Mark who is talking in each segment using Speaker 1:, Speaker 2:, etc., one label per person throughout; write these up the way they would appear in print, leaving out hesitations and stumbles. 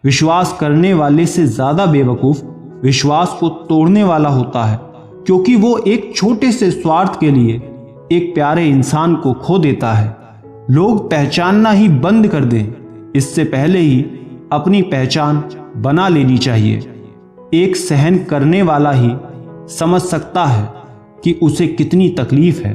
Speaker 1: विश्वास करने वाले से ज्यादा बेवकूफ विश्वास को तोड़ने वाला होता है, क्योंकि वो एक छोटे से स्वार्थ के लिए एक प्यारे इंसान को खो देता है। लोग पहचानना ही बंद कर दें इससे पहले ही अपनी पहचान बना लेनी चाहिए। एक सहन करने वाला ही समझ सकता है कि उसे कितनी तकलीफ है,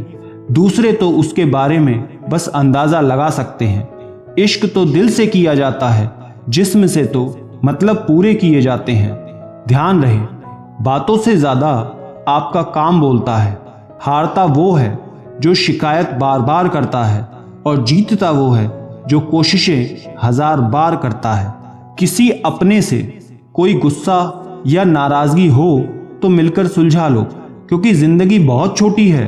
Speaker 1: दूसरे तो उसके बारे में बस अंदाजा लगा सकते हैं। इश्क तो दिल से किया जाता है, जिस्म से तो मतलब पूरे किए जाते हैं। ध्यान रहे, बातों से ज्यादा आपका काम बोलता है। हारता वो है जो शिकायत बार बार करता है और जीतता वो है जो कोशिशें 1000 बार करता है। किसी अपने से कोई गुस्सा या नाराजगी हो तो मिलकर सुलझा लो, क्योंकि जिंदगी बहुत छोटी है।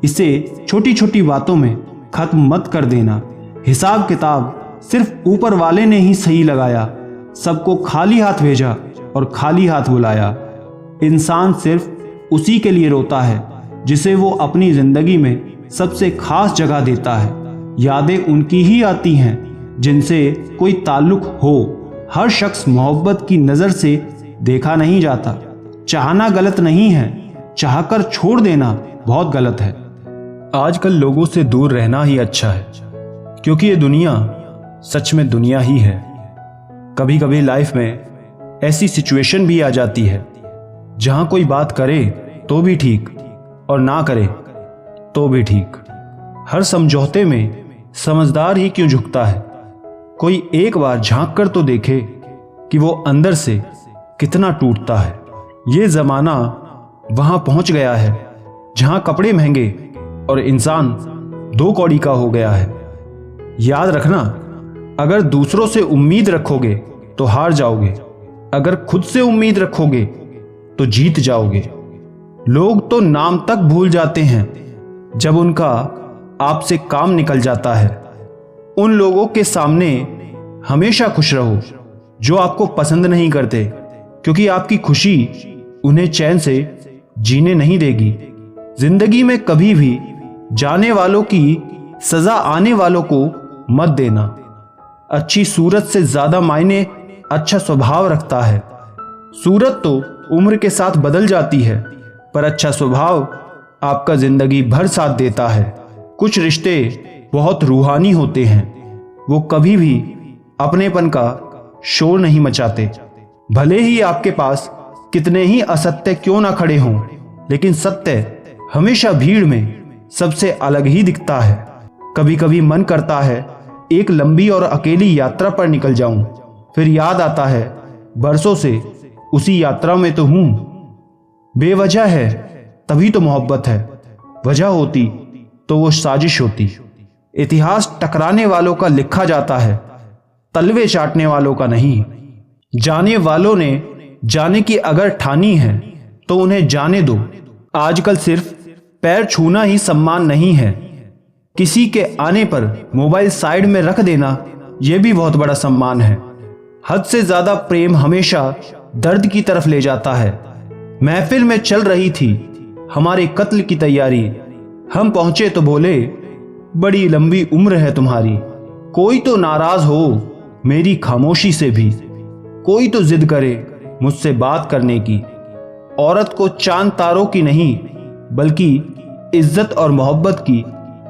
Speaker 1: इसे छोटी छोटी बातों में खत्म मत कर देना। हिसाब किताब सिर्फ ऊपर वाले ने ही सही लगाया, सबको खाली हाथ भेजा और खाली हाथ बुलाया। इंसान सिर्फ उसी के लिए रोता है जिसे वो अपनी जिंदगी में सबसे खास जगह देता है। यादें उनकी ही आती हैं जिनसे कोई ताल्लुक हो। हर शख्स मोहब्बत की नजर से देखा नहीं जाता। चाहना गलत नहीं है, चाहकर छोड़ देना बहुत गलत है। आजकल लोगों से दूर रहना ही अच्छा है, क्योंकि ये दुनिया सच में दुनिया ही है। कभी कभी लाइफ में ऐसी सिचुएशन भी आ जाती है जहां कोई बात करे तो भी ठीक और ना करे तो भी ठीक। हर समझौते में समझदार ही क्यों झुकता है। कोई एक बार झांक कर तो देखे कि वो अंदर से कितना टूटता है। ये जमाना वहां पहुंच गया है जहां कपड़े महंगे और इंसान 2 कौड़ी का हो गया है। याद रखना, अगर दूसरों से उम्मीद रखोगे तो हार जाओगे, अगर खुद से उम्मीद रखोगे तो जीत जाओगे। लोग तो नाम तक भूल जाते हैं जब उनका आपसे काम निकल जाता है। उन लोगों के सामने हमेशा खुश रहो जो आपको पसंद नहीं करते, क्योंकि आपकी खुशी उन्हें चैन से जीने नहीं देगी। जिंदगी में कभी भी जाने वालों की सजा आने वालों को मत देना। अच्छी सूरत से ज्यादा मायने अच्छा स्वभाव रखता है। सूरत तो उम्र के साथ बदल जाती है, पर अच्छा स्वभाव आपका जिंदगी भर साथ देता है। कुछ रिश्ते बहुत रूहानी होते हैं, वो कभी भी अपनेपन का शोर नहीं मचाते। भले ही आपके पास कितने ही असत्य क्यों ना खड़े हों, लेकिन सत्य हमेशा भीड़ में सबसे अलग ही दिखता है। कभी कभी मन करता है एक लंबी और अकेली यात्रा पर निकल जाऊं, फिर याद आता है बरसों से उसी यात्रा में तो हूं। बेवजह है तभी तो मोहब्बत है, वजह होती तो वो साजिश होती। इतिहास टकराने वालों का लिखा जाता है, तलवे चाटने वालों का नहीं। जाने वालों ने जाने की अगर ठानी है तो उन्हें जाने दो। आजकल सिर्फ पैर छूना ही सम्मान नहीं है, किसी के आने पर मोबाइल साइड में रख देना यह भी बहुत बड़ा सम्मान है। हद से ज्यादा प्रेम हमेशा दर्द की तरफ ले जाता है। महफिल में चल रही थी हमारे कत्ल की तैयारी, हम पहुंचे तो बोले बड़ी लंबी उम्र है तुम्हारी। कोई तो नाराज हो मेरी खामोशी से भी, कोई तो जिद करे मुझसे बात करने की। औरत को चांद तारों की नहीं बल्कि इज्जत और मोहब्बत की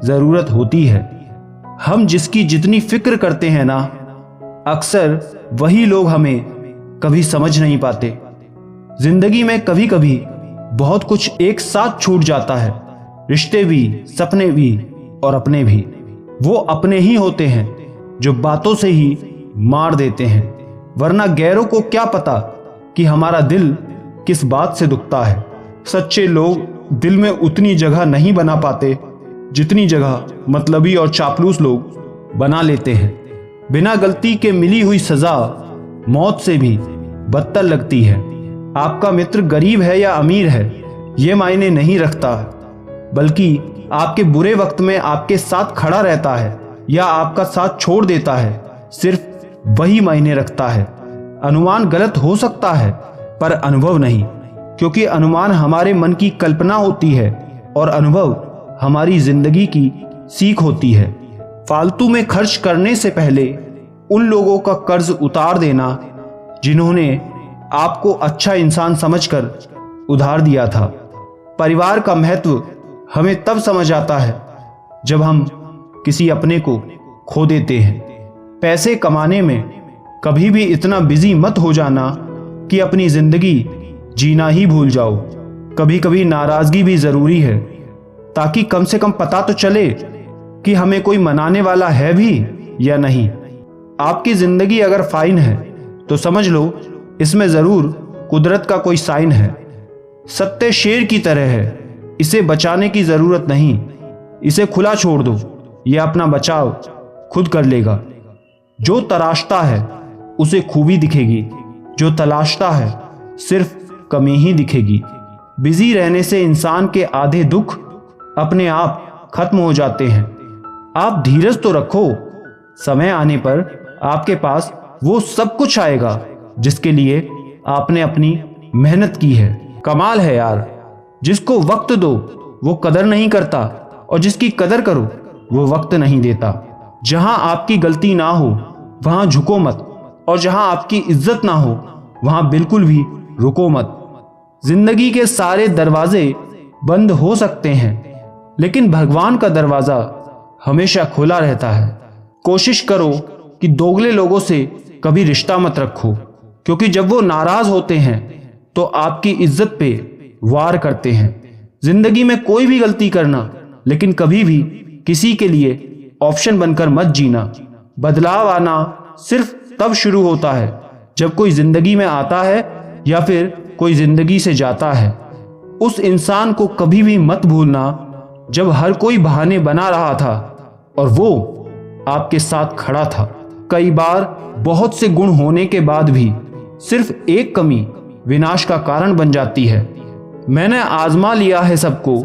Speaker 1: जरूरत होती है। हम जिसकी जितनी फिक्र करते हैं ना, अक्सर वही लोग हमें कभी समझ नहीं पाते। जिंदगी में कभी कभी बहुत कुछ एक साथ छूट जाता है, रिश्ते भी, सपने भी और अपने भी। वो अपने ही होते हैं जो बातों से ही मार देते हैं, वरना गैरों को क्या पता कि हमारा दिल किस बात से दुखता है। सच्चे लोग दिल में उतनी जगह नहीं बना पाते जितनी जगह मतलबी और चापलूस लोग बना लेते हैं। बिना गलती के मिली हुई सजा मौत से भी बदतर लगती है। आपका मित्र गरीब है या अमीर है ये मायने नहीं रखता, बल्कि आपके बुरे वक्त में आपके साथ खड़ा रहता है या आपका साथ छोड़ देता है, सिर्फ वही मायने रखता है। अनुमान गलत हो सकता है पर अनुभव नहीं, क्योंकि अनुमान हमारे मन की कल्पना होती है और अनुभव हमारी जिंदगी की सीख होती है। फालतू में खर्च करने से पहले उन लोगों का कर्ज उतार देना जिन्होंने आपको अच्छा इंसान समझकर उधार दिया था। परिवार का महत्व हमें तब समझ आता है जब हम किसी अपने को खो देते हैं। पैसे कमाने में कभी भी इतना बिजी मत हो जाना कि अपनी जिंदगी जीना ही भूल जाओ। कभी कभी नाराजगी भी जरूरी है, ताकि कम से कम पता तो चले कि हमें कोई मनाने वाला है भी या नहीं। आपकी जिंदगी अगर फाइन है तो समझ लो इसमें जरूर कुदरत का कोई साइन है। सत्य शेर की तरह है, इसे बचाने की जरूरत नहीं। इसे खुला छोड़ दो, यह अपना बचाव खुद कर लेगा। जो तराशता है उसे खूबी दिखेगी, जो तलाशता है सिर्फ कमी ही दिखेगी। बिजी रहने से इंसान के आधे दुख अपने आप खत्म हो जाते हैं। आप धीरज तो रखो, समय आने पर आपके पास वो सब कुछ आएगा जिसके लिए आपने अपनी मेहनत की है। कमाल है यार, जिसको वक्त दो वो कदर नहीं करता, और जिसकी कदर करो वो वक्त नहीं देता। जहां आपकी गलती ना हो वहां झुको मत, और जहां आपकी इज्जत ना हो वहां बिल्कुल भी रुको मत। जिंदगी के सारे दरवाजे बंद हो सकते हैं, लेकिन भगवान का दरवाजा हमेशा खुला रहता है। कोशिश करो कि दोगले लोगों से कभी रिश्ता मत रखो, क्योंकि जब वो नाराज होते हैं तो आपकी इज्जत पे वार करते हैं। जिंदगी में कोई भी गलती करना, लेकिन कभी भी किसी के लिए ऑप्शन बनकर मत जीना। बदलाव आना सिर्फ तब शुरू होता है जब कोई जिंदगी में आता है या फिर कोई जिंदगी से जाता है। उस इंसान को कभी भी मत भूलना जब हर कोई बहाने बना रहा था और वो आपके साथ खड़ा था। कई बार बहुत से गुण होने के बाद भी सिर्फ एक कमी विनाश का कारण बन जाती है। मैंने आजमा लिया है सबको,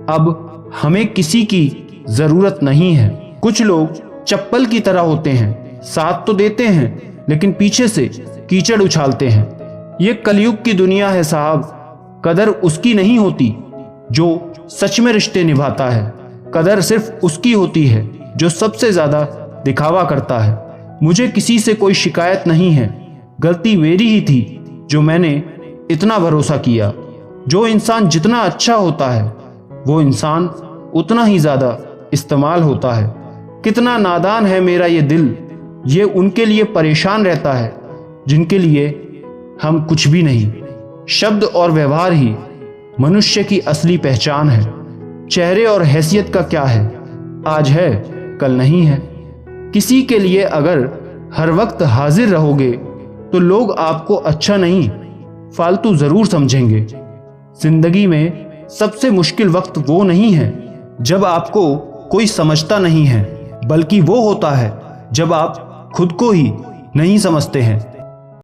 Speaker 1: अब हमें किसी की जरूरत नहीं है। कुछ लोग चप्पल की तरह होते हैं, साथ तो देते हैं लेकिन पीछे से कीचड़ उछालते हैं। ये कलयुग की दुनिया है साहब। कदर उसकी नहीं होती जो सच में रिश्ते निभाता है, कदर सिर्फ उसकी होती है जो सबसे ज्यादा दिखावा करता है। मुझे किसी से कोई शिकायत नहीं है, गलती मेरी ही थी जो मैंने इतना भरोसा किया। जो इंसान जितना अच्छा होता है वो इंसान उतना ही ज्यादा इस्तेमाल होता है। कितना नादान है मेरा ये दिल, ये उनके लिए परेशान रहता है जिनके लिए हम कुछ भी नहीं। शब्द और व्यवहार ही मनुष्य की असली पहचान है। चेहरे और हैसियत का क्या है, आज है कल नहीं है। किसी के लिए अगर हर वक्त हाजिर रहोगे तो लोग आपको अच्छा नहीं फालतू जरूर समझेंगे। जिंदगी में सबसे मुश्किल वक्त वो नहीं है जब आपको कोई समझता नहीं है, बल्कि वो होता है जब आप खुद को ही नहीं समझते हैं।